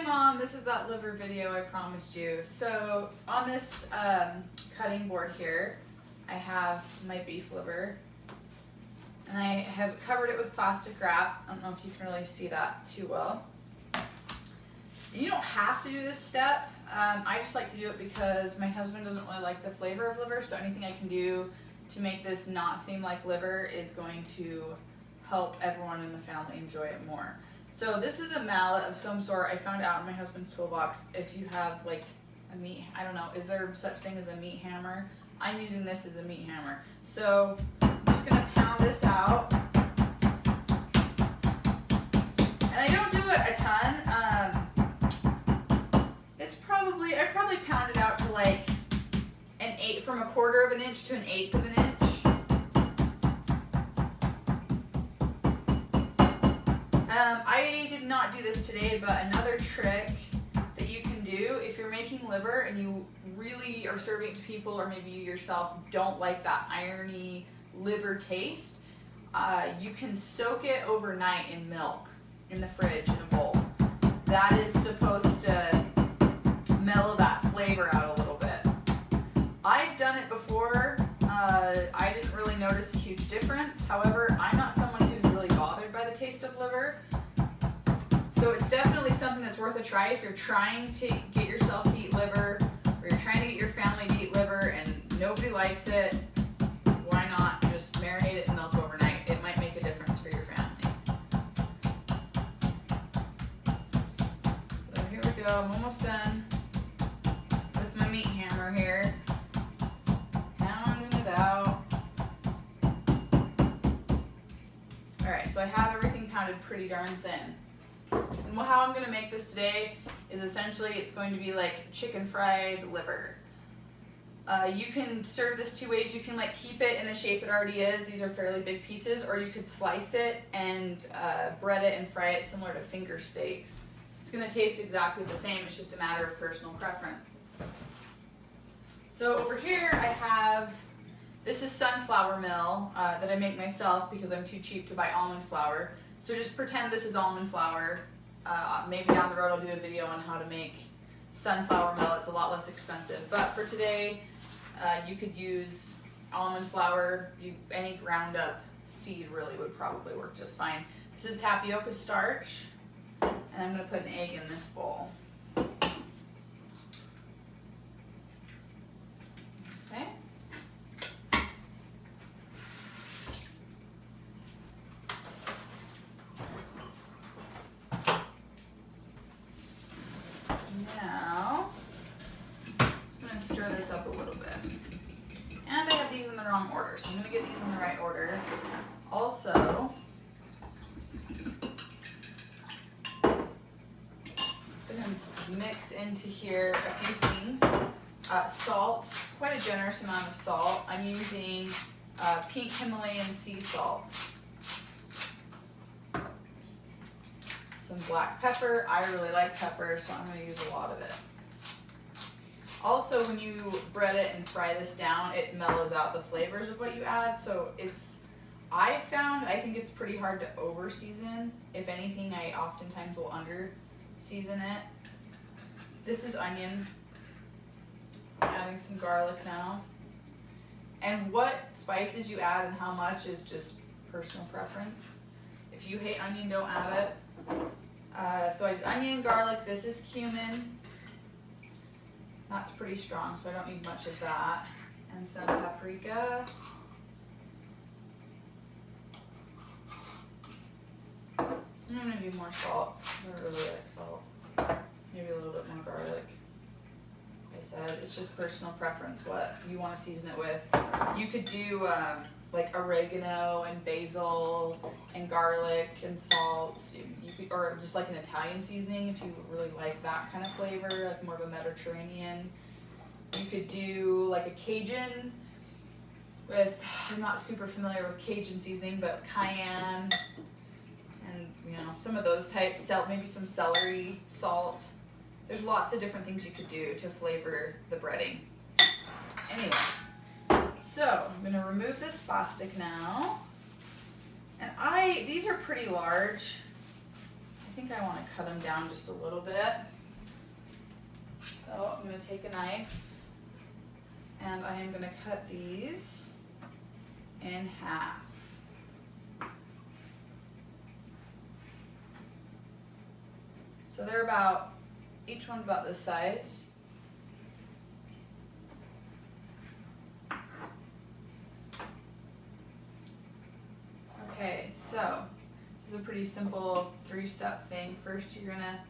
Mom, this is that liver video I promised you. So on this cutting board here, I have my beef liver, and I have covered it with plastic wrap. I don't know if you can really see that too well. You don't have to do this step. I just like to do it because my husband doesn't really like the flavor of liver, so anything I can do to make this not seem like liver is going to help everyone in the family enjoy it more. So this is a mallet of some sort. I found out in my husband's toolbox. If you have like a meat, I don't know, is there such thing as a meat hammer? I'm using this as a meat hammer. So I'm just gonna pound this out. And I don't do it a ton. I probably pound it out to like from a quarter of an inch to an eighth of an inch. I did not do this today, but another trick that you can do if you're making liver and you really are serving it to people, or maybe you yourself don't like that irony liver taste, you can soak it overnight in milk in the fridge in a bowl. That is supposed to mellow that flavor out a little bit. I've done it before. I didn't really notice a huge difference. However, I'm not someone who's really bothered by the taste of liver. So it's definitely something that's worth a try if you're trying to get yourself to eat liver, or you're trying to get your family to eat liver and nobody likes it. Why not just marinate it in milk overnight? It might make a difference for your family. So here we go. I'm almost done with my meat hammer here. Pounding it out. Alright, so I have everything pounded pretty darn thin. And how I'm going to make this today is essentially it's going to be like chicken fried liver. You can serve this two ways. You can like keep it in the shape it already is. These are fairly big pieces. Or you could slice it and bread it and fry it similar to finger steaks. It's going to taste exactly the same. It's just a matter of personal preference. So over here I have, this is sunflower meal that I make myself because I'm too cheap to buy almond flour. So just pretend this is almond flour. Maybe down the road I'll do a video on how to make sunflower meal. It's a lot less expensive. But for today, you could use almond flour. Any ground up seed really would probably work just fine. This is tapioca starch. And I'm going to put an egg in this bowl. Okay. Now, I'm just going to stir this up a little bit. And I have these in the wrong order, so I'm going to get these in the right order. Also, I'm going to mix into here a few things. Salt, quite a generous amount of salt. I'm using pink Himalayan sea salt. Some black pepper. I really like pepper, so I'm going to use a lot of it. Also, when you bread it and fry this down, it mellows out the flavors of what you add. So I think it's pretty hard to over season. If anything, I oftentimes will under season it. This is onion. Adding some garlic now. And what spices you add and how much is just personal preference. If you hate onion, don't add it. So I did onion, garlic. This is cumin. That's pretty strong, so I don't need much of that. And some paprika. I'm gonna do more salt. I really like salt. Maybe a little bit more garlic. Like I said, it's just personal preference what you want to season it with. You could do like oregano and basil and garlic and salt. You could, or just like an Italian seasoning if you really like that kind of flavor, like more of a Mediterranean. You could do like a Cajun with, I'm not super familiar with Cajun seasoning, but cayenne and some of those types. Maybe some celery, salt. There's lots of different things you could do to flavor the breading. Anyway. So I'm going to remove this plastic now, and these are pretty large. I think I want to cut them down just a little bit. So I'm going to take a knife and I am going to cut these in half. So they're about, each one's about this size. Okay, so this is a pretty simple 3-step thing. First, you're gonna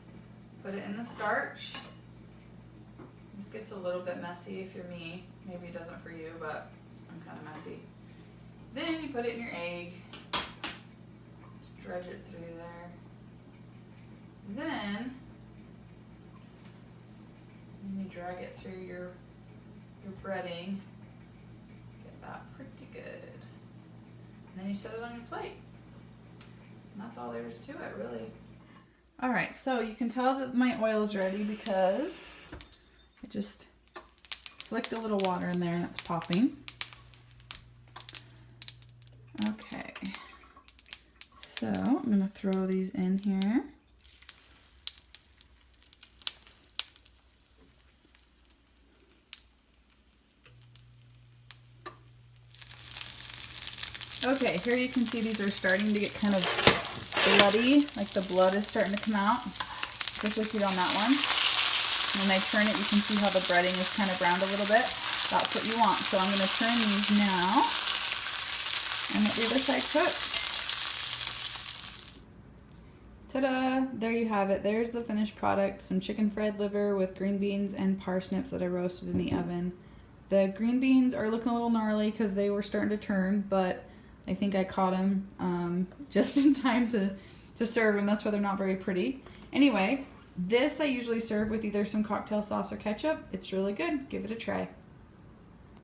put it in the starch. This gets a little bit messy if you're me. Maybe it doesn't for you, but I'm kind of messy. Then you put it in your egg. Just dredge it through there. Then you drag it through your breading. Get that pretty good. And then you set it on your plate. And that's all there is to it, really. All right, so you can tell that my oil is ready because I just flicked a little water in there and it's popping. Okay, so I'm gonna throw these in here. Okay, here you can see these are starting to get kind of bloody, like the blood is starting to come out. Just as you see on that one. When I turn it, you can see how the breading is kind of browned a little bit. That's what you want. So I'm going to turn these now and let the other side cook. Ta-da! There you have it. There's the finished product. Some chicken fried liver with green beans and parsnips that I roasted in the oven. The green beans are looking a little gnarly because they were starting to turn, but I think I caught them just in time to serve them. That's why they're not very pretty. Anyway, this I usually serve with either some cocktail sauce or ketchup. It's really good. Give it a try.